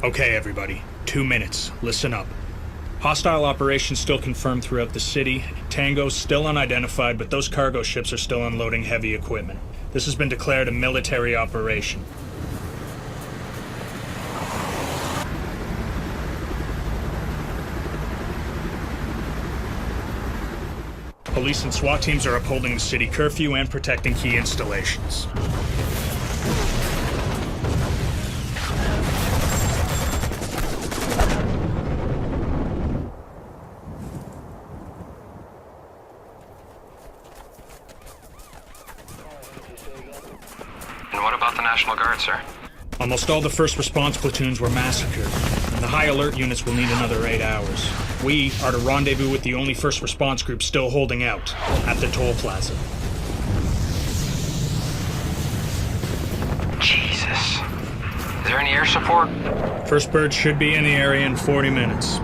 Okay, everybody. 2 minutes. Listen up. Hostile operations still confirmed throughout the city. Tango's still unidentified, but those cargo ships are still unloading heavy equipment. This has been declared a military operation. Police and SWAT teams are upholding the city curfew and protecting key installations. And what about the National Guard, sir? Almost all the first response platoons were massacred, and the high alert units will need another 8 hours. We are to rendezvous with the only first response group still holding out, at the toll plaza. Jesus. Is there any air support? First bird should be in the area in 40 minutes.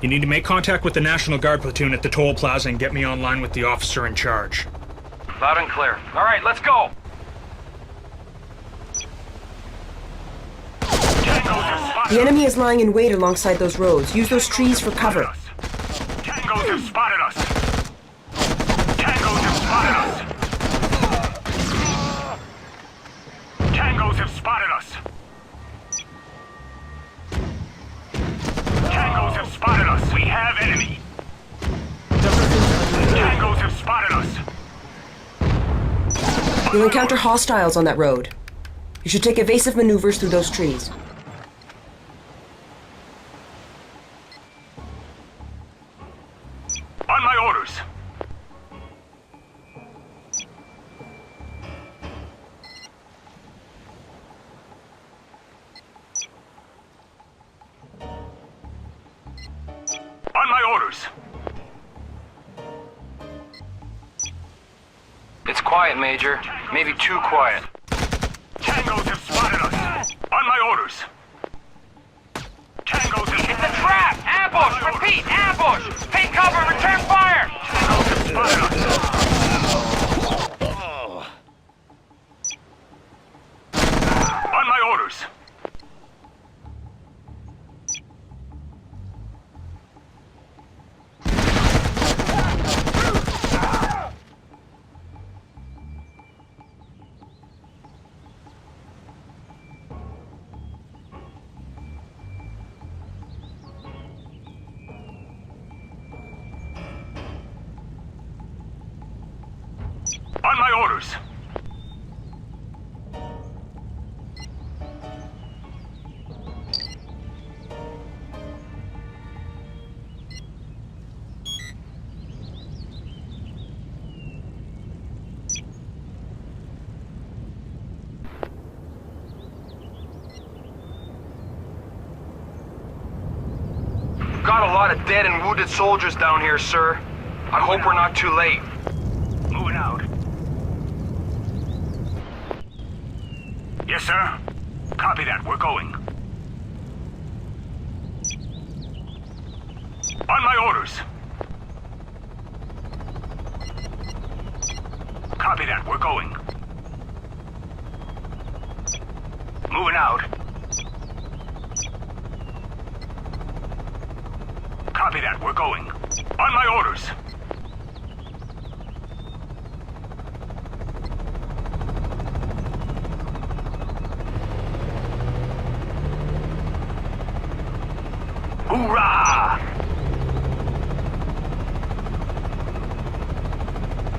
You need to make contact with the National Guard platoon at the toll plaza and get me online with the officer in charge. Loud and clear. All right, let's go! The enemy is lying in wait alongside those roads. Use those trees for cover. Tangos have spotted us! Tangos have spotted us! Tangos have spotted us! Tangos have spotted us! We have enemy! Tangos have spotted us! You'll encounter hostiles on that road. You should take evasive maneuvers through those trees. On my orders! On my orders! It's quiet, Major. Maybe too quiet. Tangos have spotted us! On my orders! Tangos have... It's a trap! Ambush! Repeat, ambush! Take cover, return fire! Tangos have spotted us! On my orders! On my orders! Got a lot of dead and wounded soldiers down here, sir. I hope we're not too late. Moving out. Yes, sir. Copy that. We're going. On my orders. Copy that. We're going. Moving out. Copy that. We're going. On my orders. Hoorah!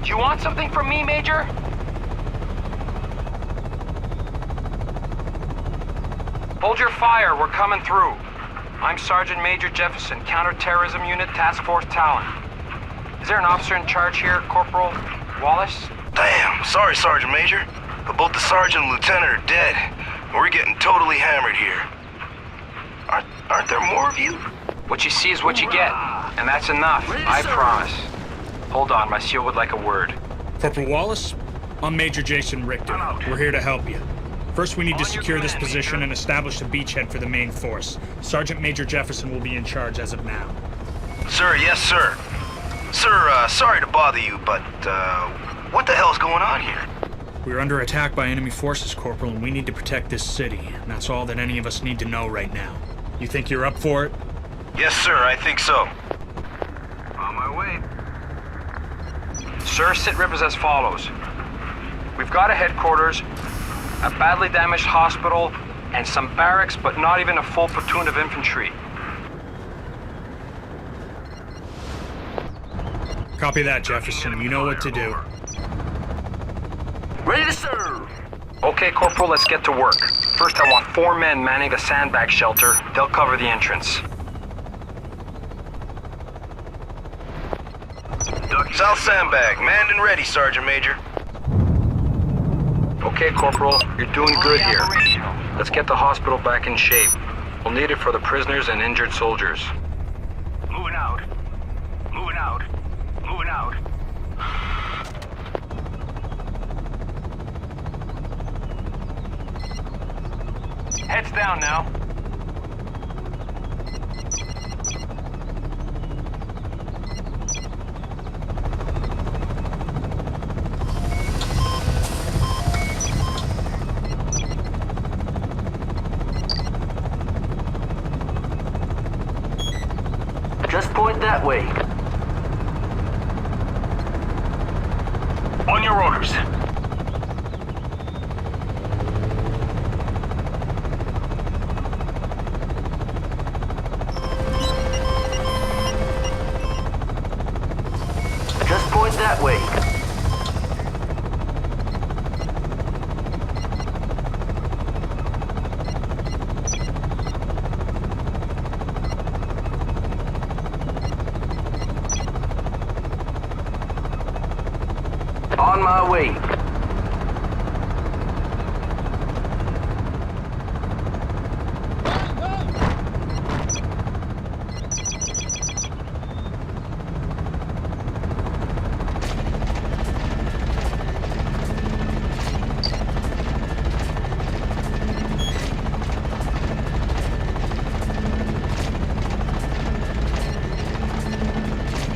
Do you want something from me, Major? Hold your fire, we're coming through. I'm Sergeant Major Jefferson, Counterterrorism Unit, Task Force Talon. Is there an officer in charge here, Corporal Wallace? Damn, sorry, Sergeant Major, but both the sergeant and lieutenant are dead. We're getting totally hammered here. Aren't there more of you? What you see is what you get, and that's enough, I promise. Hold on, my seal would like a word. Corporal Wallace, I'm Major Jason Richter. We're here to help you. First, we need to secure this position and establish a beachhead for the main force. Sergeant Major Jefferson will be in charge as of now. Sir, yes, sir. Sir, sorry to bother you, but, what the hell's going on here? We're under attack by enemy forces, Corporal, and we need to protect this city. And that's all that any of us need to know right now. You think you're up for it? Yes, sir, I think so. On my way. Sir, sitrep is as follows. We've got a headquarters, a badly damaged hospital, and some barracks, but not even a full platoon of infantry. Copy that, Jefferson. You know what to do. Ready to serve! Okay, Corporal, let's get to work. First, I want 4 men manning a sandbag shelter. They'll cover the entrance. South sandbag, manned and ready, Sergeant Major. Okay, Corporal, you're doing good here. Let's get the hospital back in shape. We'll need it for the prisoners and injured soldiers. Moving out. Moving out. Moving out. Heads down now. Just point that way. On your orders. Just point that way. On my way.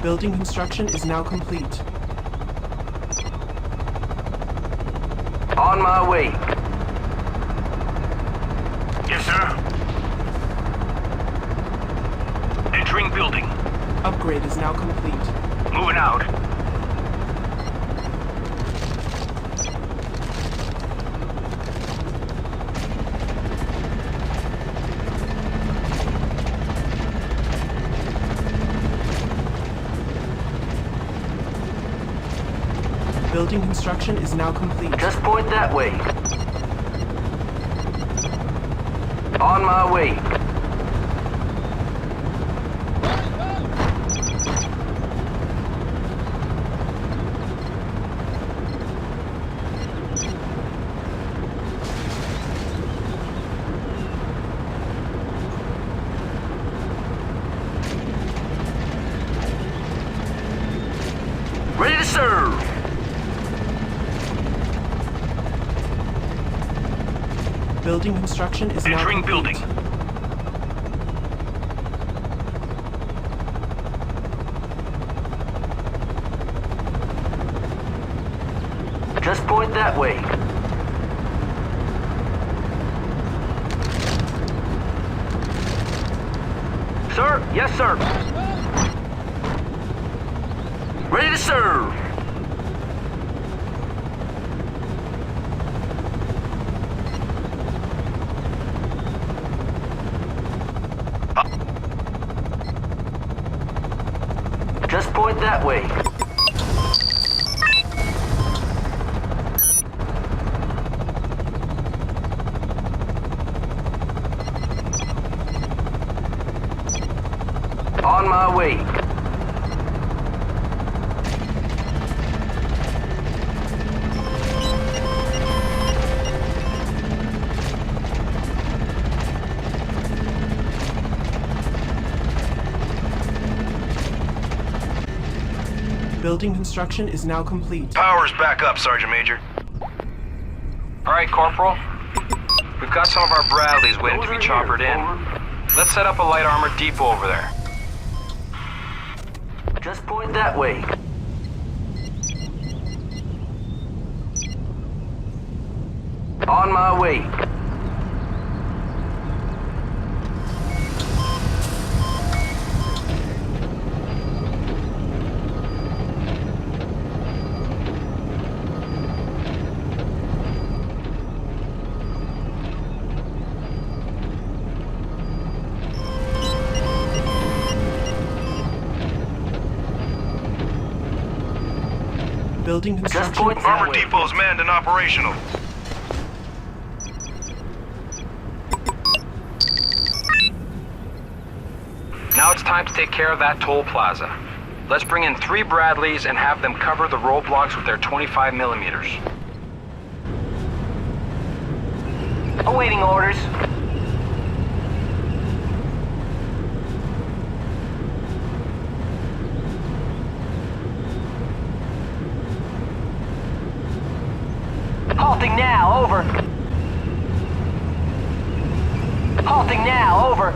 Building construction is now complete. On my way. Yes, sir. Entering building. Upgrade is now complete. Moving out. Building construction is now complete. Just point that way. On my way. Ready to serve. Building construction is now Entering complete. building. Just point that way. Sir? Yes, sir. Ready to serve. Just point that way. On my way. Building construction is now complete. Power's back up, Sergeant Major. All right, Corporal. We've got some of our Bradleys waiting to be choppered in. Let's set up a light armor depot over there. Just point that way. On my way. Building Just construction. point that Armor way. depot's manned and operational. Now it's time to take care of that toll plaza. Let's bring in 3 Bradleys and have them cover the roadblocks with their 25 millimeters. Awaiting orders. Halting now, over. Halting now, over.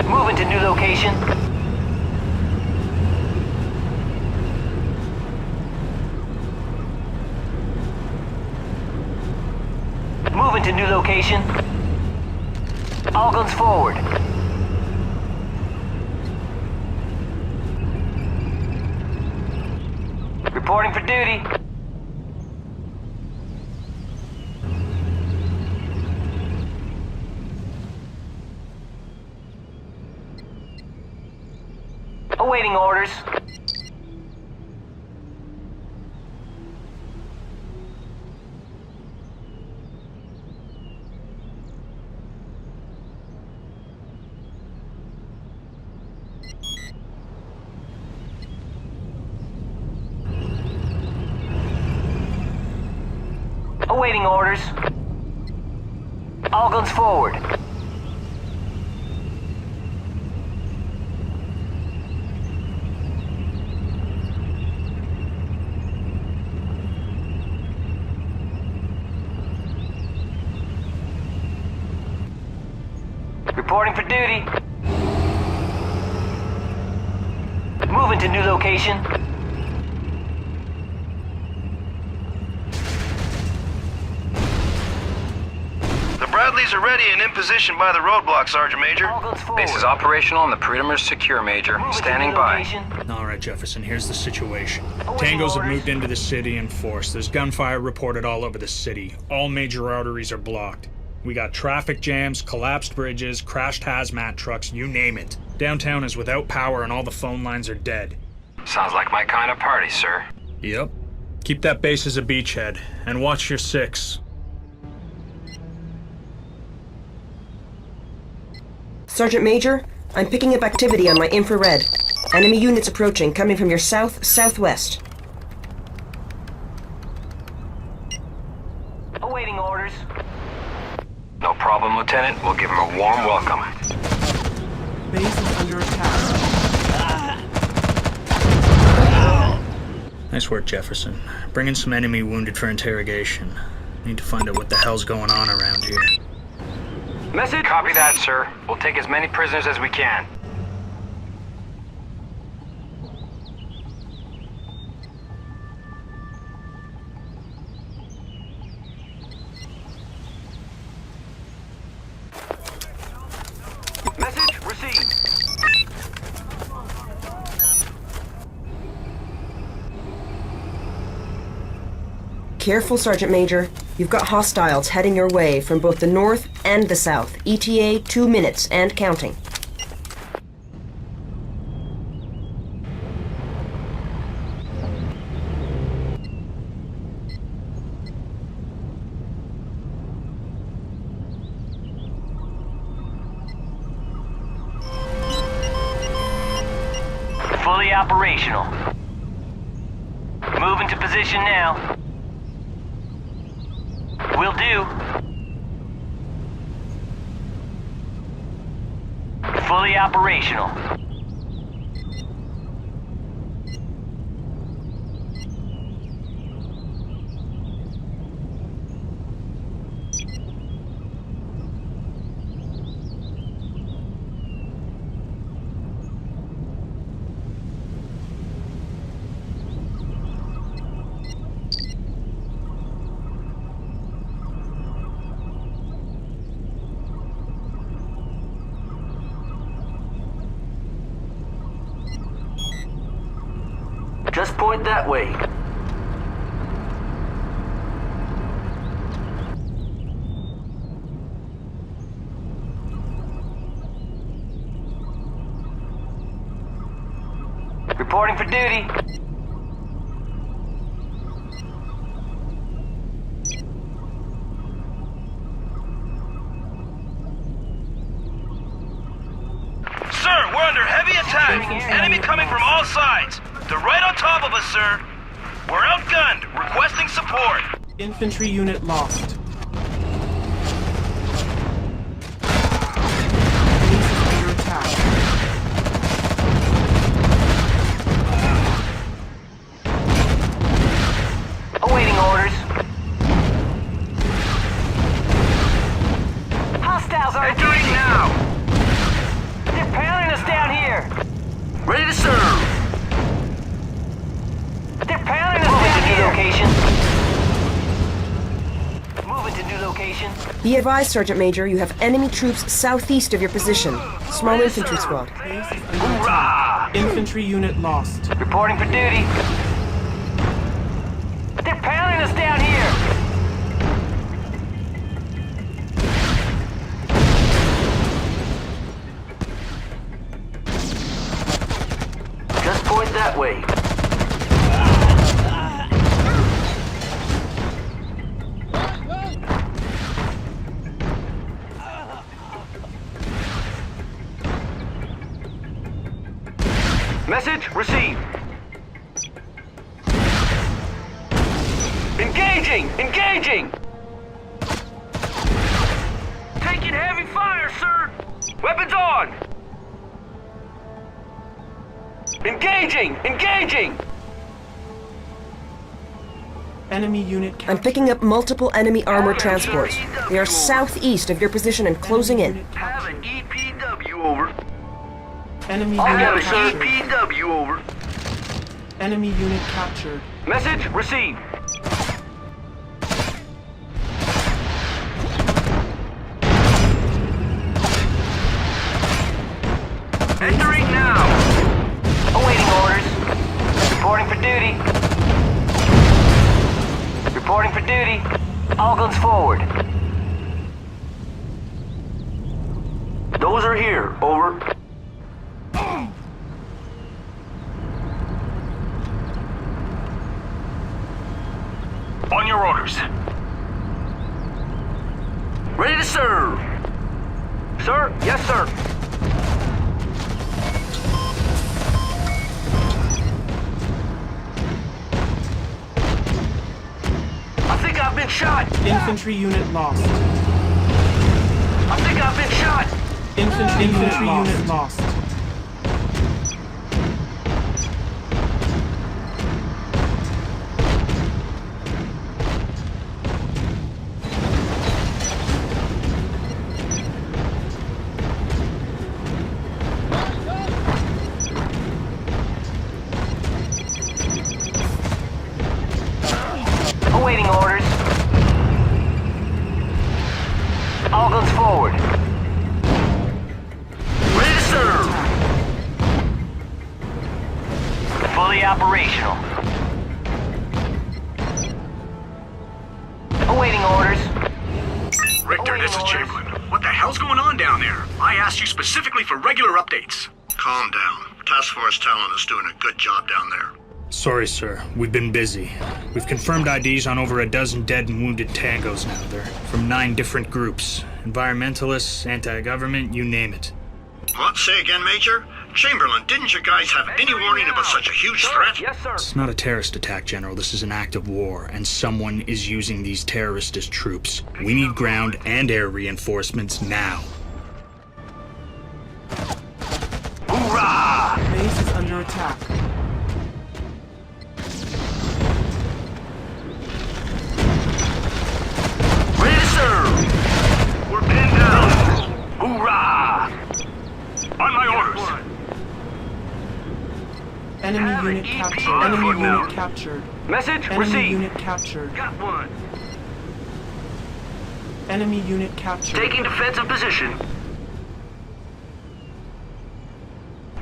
Moving to new location. Moving to new location. All guns forward. Reporting for duty. Awaiting orders. Awaiting orders. All guns forward. Reporting for duty. Moving to new location. The Bradleys are ready and in position by the roadblock, Sergeant Major. All guns forward. Base is operational and the perimeter's secure, Major. Moving to Standing new by. location. All right, Jefferson, here's the situation. Awaiting Tangos have orders. moved into the city in force. There's gunfire reported all over the city. All major arteries are blocked. We got traffic jams, collapsed bridges, crashed hazmat trucks, you name it. Downtown is without power and all the phone lines are dead. Sounds like my kind of party, sir. Yep. Keep that base as a beachhead, and watch your 6. Sergeant Major, I'm picking up activity on my infrared. Enemy units approaching, coming from your south-southwest. Awaiting orders. No problem, Lieutenant. We'll give him a warm welcome. Base is under attack. Nice work, Jefferson. Bring in some enemy wounded for interrogation. Need to find out what the hell's going on around here. Message. Copy that, sir. We'll take as many prisoners as we can. Message received. Careful, Sergeant Major. You've got hostiles heading your way from both the north and the south. ETA 2 minutes and counting. Fully operational. Moving to position now. Will do. Fully operational. Just point that way. Reporting for duty. Sir, we're under heavy attack. Enemy coming from all sides. They're right on top of us, sir. We're outgunned. Requesting support. Infantry unit lost. Base is under attack. Awaiting orders. Hostiles are Entering now. They're pounding us down here. Ready to serve. They're pounding us down here. Location. Moving to new location. Be advised, Sergeant Major, you have enemy troops southeast of your position. Small infantry squad. Base is under attack. Infantry unit lost. Reporting for duty. They're pounding us down here. Just point that way. Message received. Engaging! Engaging! Taking heavy fire, sir! Weapons on! Engaging! Engaging! Enemy unit I'm captured. picking up multiple enemy armored transports. They are southeast of your position and closing in. Unit Have captured. an EPW over. Enemy All unit right, sir. captured. EPW over. Enemy unit captured. Message received. Entering now. Awaiting orders. Reporting for duty. Reporting for duty. All guns forward. Those are here. Over. On your orders. Ready to serve. Sir? Yes, sir. I think I've been shot. Infantry unit lost. I think I've been shot. Infantry unit lost. Awaiting orders. All guns forward. Ready to serve. Fully operational. Awaiting orders. Richter, this is Chamberlain. What the hell's going on down there? I asked you specifically for regular updates. Calm down. Task Force Talon is doing a good job down there. Sorry, sir. We've been busy. We've confirmed IDs on over a dozen dead and wounded tangos now. They're from 9 different groups. Environmentalists, anti-government, you name it. What? Say again, Major? Chamberlain, didn't you guys have any warning about such a huge threat? Yes, sir. It's not a terrorist attack, General. This is an act of war, and someone is using these terrorists as troops. We need ground and air reinforcements now. Hoorah! Base is under attack. Ready to serve. We're pinned down. Hoorah! On my orders. Enemy unit captured. Enemy unit captured. Message Enemy received. unit captured. Got one. Enemy unit captured. Taking defensive position.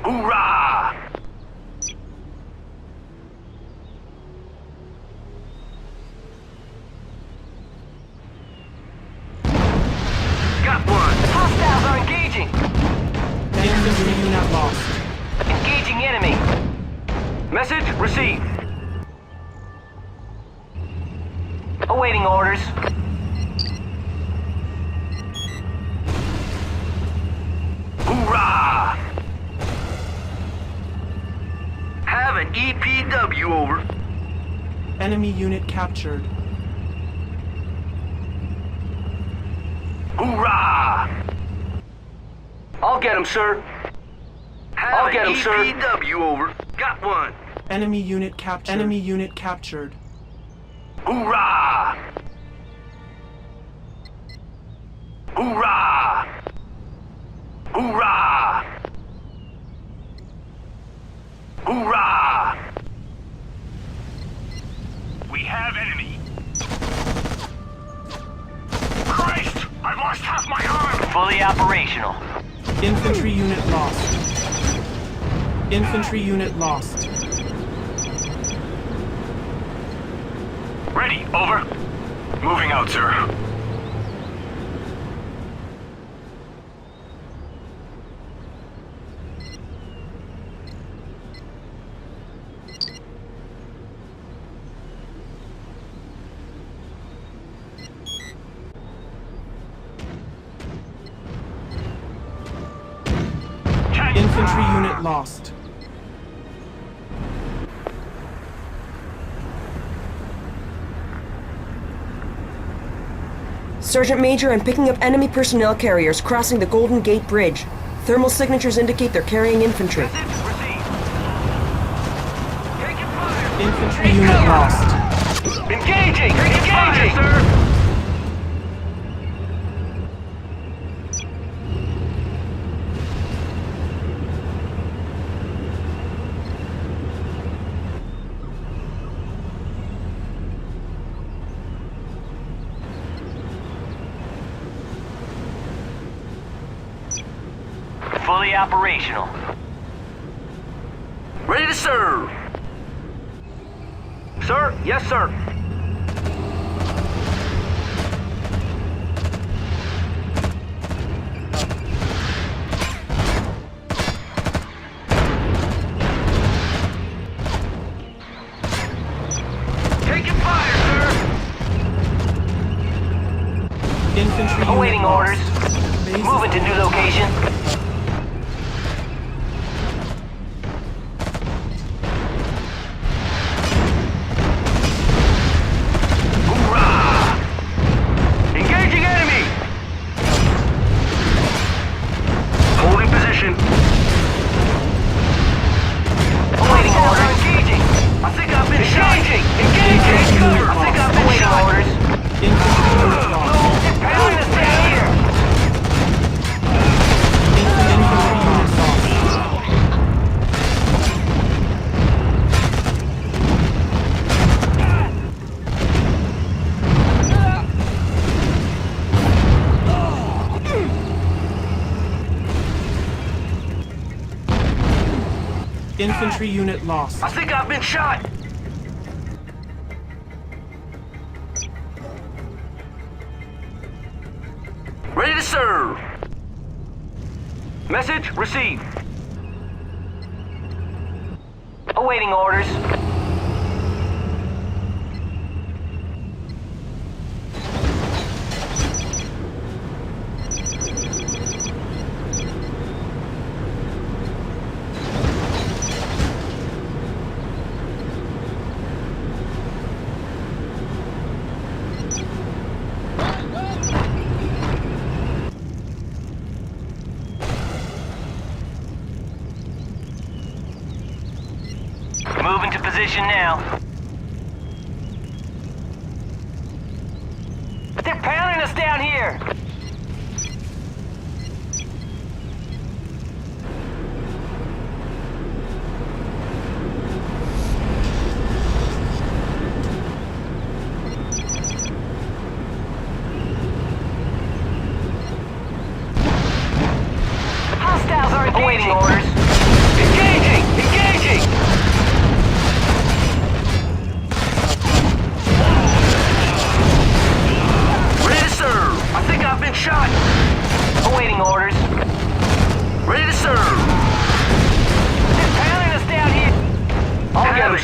Hoorah! lost. Engaging enemy. Message received. Awaiting orders. Hoorah! Have an EPW over. Enemy unit captured. Hoorah! I'll get him, sir. I'll get him, sir. EPW over. Got one. Enemy unit captured. Enemy unit captured. Hoorah! Hoorah! Hoorah! Hoorah! We have enemy. Christ! I've lost half my arm! Fully operational. Infantry unit lost. Infantry unit lost. Ready, over. Moving out, sir. Infantry unit lost. Sergeant Major, I'm picking up enemy personnel carriers crossing the Golden Gate Bridge. Thermal signatures indicate they're carrying infantry. Infantry unit lost. Engaging! Engaging! Sir! Fully operational. Ready to serve. Sir? Yes, sir. Taking fire, sir. Infantry Awaiting unit orders. lost. Base Moving to new location. Engaging enemy! Holding position. Awaiting orders. Engaging. I think I've been shot. Engaging. Cover. I think I've been shot. Orders. Infantry unit lost. Pound us down here. Infantry unit lost. Infantry unit lost. I think I've been shot. Ready to serve. Message received. Awaiting orders. Moving to position now. They're pounding us down here! Hostiles are engaging! Awaiting orders. Engaging! Engaging! Ready to serve! I think I've been shot! Awaiting orders. Ready to serve!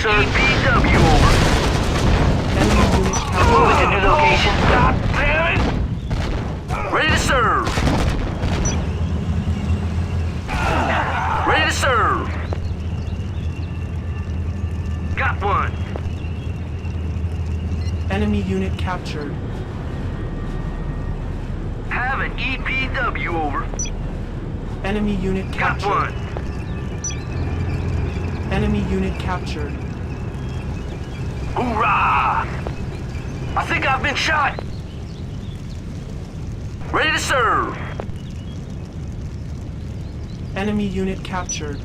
sir. EPW over. Enemy unit captured. Moving to new location. God damn it! Ready to serve. Ready to serve. Got one. Enemy unit captured. Have an EPW over. Enemy unit Got captured. one. Enemy unit captured. Hoorah! I think I've been shot. Ready to serve. Enemy unit captured.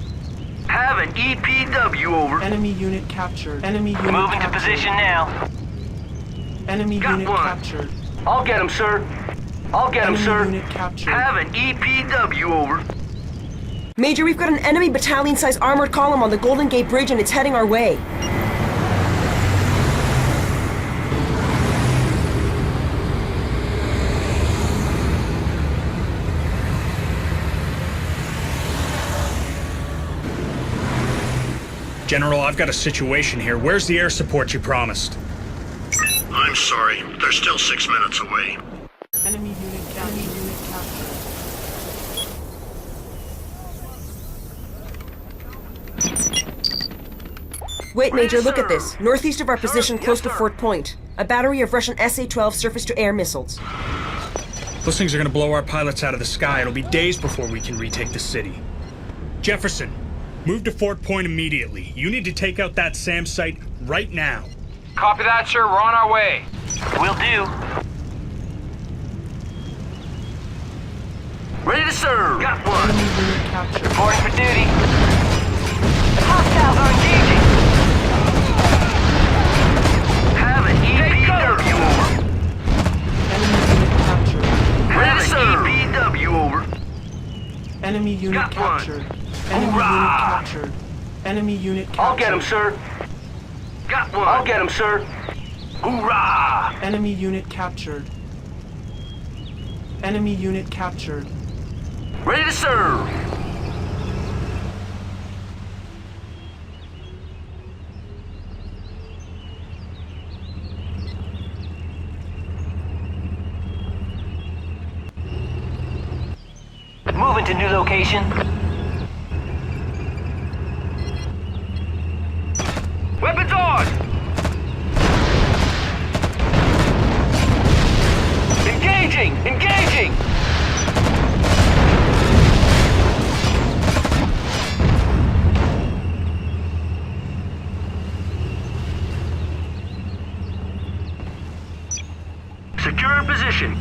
Have an EPW over. Enemy unit captured. Enemy unit Moving to captured. position now. Enemy Got unit one. captured. I'll get him, sir. I'll get him, Enemy sir. unit captured. Have an EPW over. Major, we've got an enemy battalion-sized armored column on the Golden Gate Bridge and it's heading our way. General, I've got a situation here. Where's the air support you promised? I'm sorry. They're still 6 minutes away. Enemy unit captured. Enemy unit captured. Wait, Major, Yes, look at sir. this. Northeast of our position, Yes, close to sir. Fort Point. A battery of Russian SA-12 surface-to-air missiles. Those things are gonna blow our pilots out of the sky. It'll be days before we can retake the city. Jefferson, move to Fort Point immediately. You need to take out that SAM site right now. Copy that, sir. We're on our way. Will do. Ready to serve. Got one. Enemy unit captured. Reporting for duty. Hostiles are engaging. Have an EPW over. Enemy unit captured. Have an EPW over. Enemy unit Got one. captured. Enemy unit Hoorah! captured. Enemy unit captured. I'll get him, sir. Got one. I'll get him, sir. Hoorah! Enemy unit captured. Enemy unit captured. Ready to serve. Moving to new location. Weapons on! Engaging! Engaging! Secure position.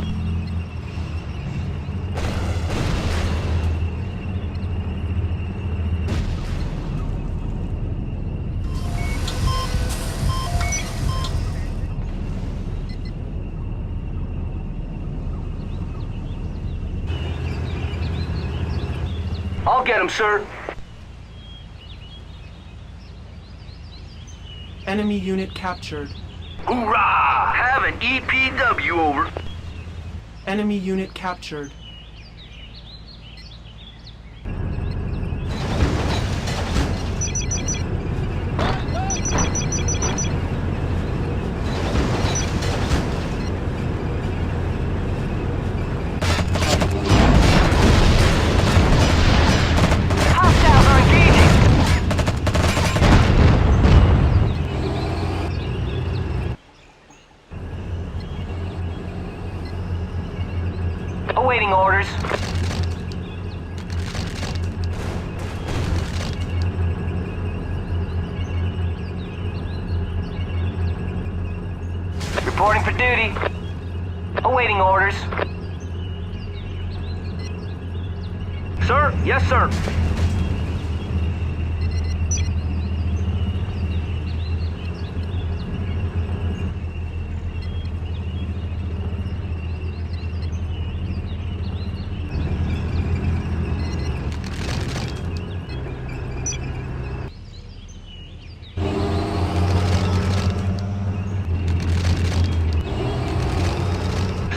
I'll get him, sir. Enemy unit captured. Hoorah! Have an EPW over. Enemy unit captured. Hostiles are engaging. Awaiting orders. Reporting for duty. Awaiting orders. Sir? Yes, sir.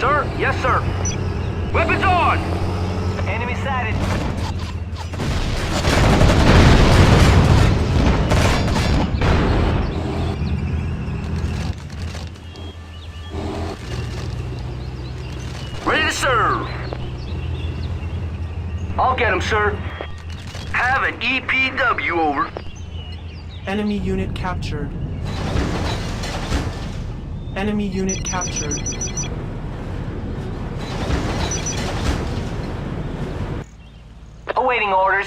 Sir? Yes, sir. Weapons on! Enemy sighted. I'll get him, sir. Have an EPW over. Enemy unit captured. Enemy unit captured. Awaiting orders.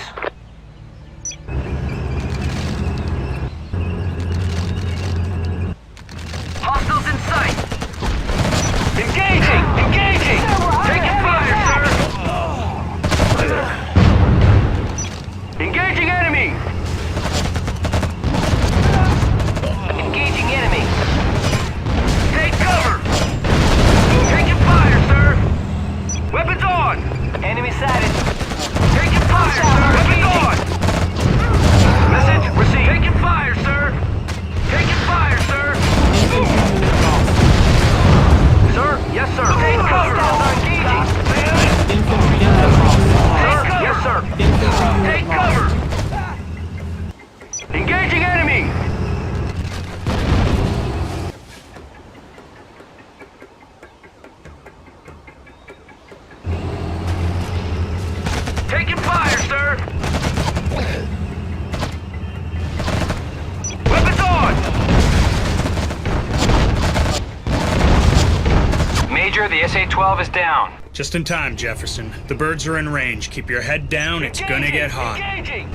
Hostiles in sight. Engaging! Engaging! Taking fire, sir! Engaging enemy! Engaging enemy! Take cover! Taking fire, sir! Weapons on! Enemy sighted! Taking fire, sir! Weapons on! Message received! Taking fire, sir! Taking fire, sir! Sir? Yes, sir. Take cover! Engaging! Infantry unit lost. Sir? Yes, sir. Infantry unit Take lost. cover! Engaging enemy! Taking fire, sir! Weapons on! Major, the SA-12 is down. Just in time, Jefferson. The birds are in range. Keep your head down, it's gonna get hot. Engaging!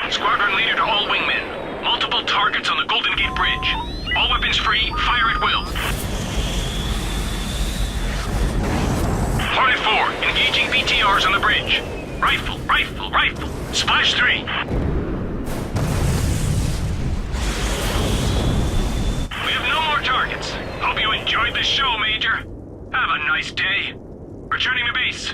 Squadron leader to all wingmen. Multiple targets on the Golden Gate Bridge. All weapons free, fire at will. Hornet 4, engaging BTRs on the bridge. Rifle, rifle, rifle. Splash 3. We have no more targets. Hope you enjoyed the show, Major. Have a nice day. Returning to base.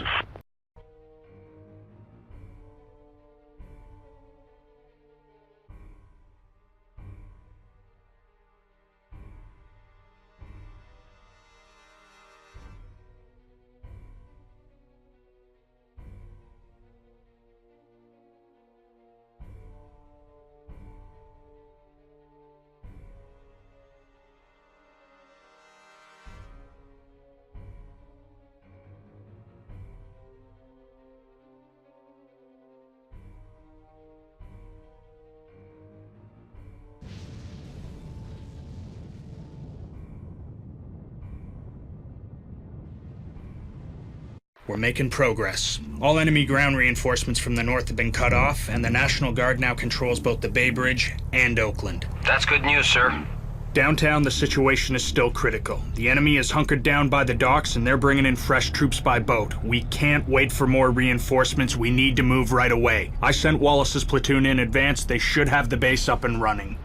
We're making progress. All enemy ground reinforcements from the north have been cut off, and the National Guard now controls both the Bay Bridge and Oakland. That's good news, sir. Downtown, the situation is still critical. The enemy is hunkered down by the docks, and they're bringing in fresh troops by boat. We can't wait for more reinforcements. We need to move right away. I sent Wallace's platoon in advance. They should have the base up and running.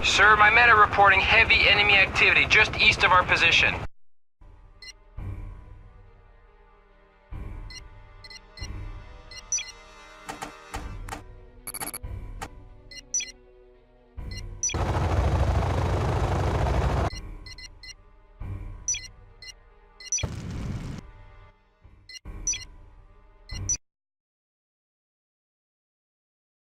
Sir, my men are reporting heavy enemy activity just east of our position.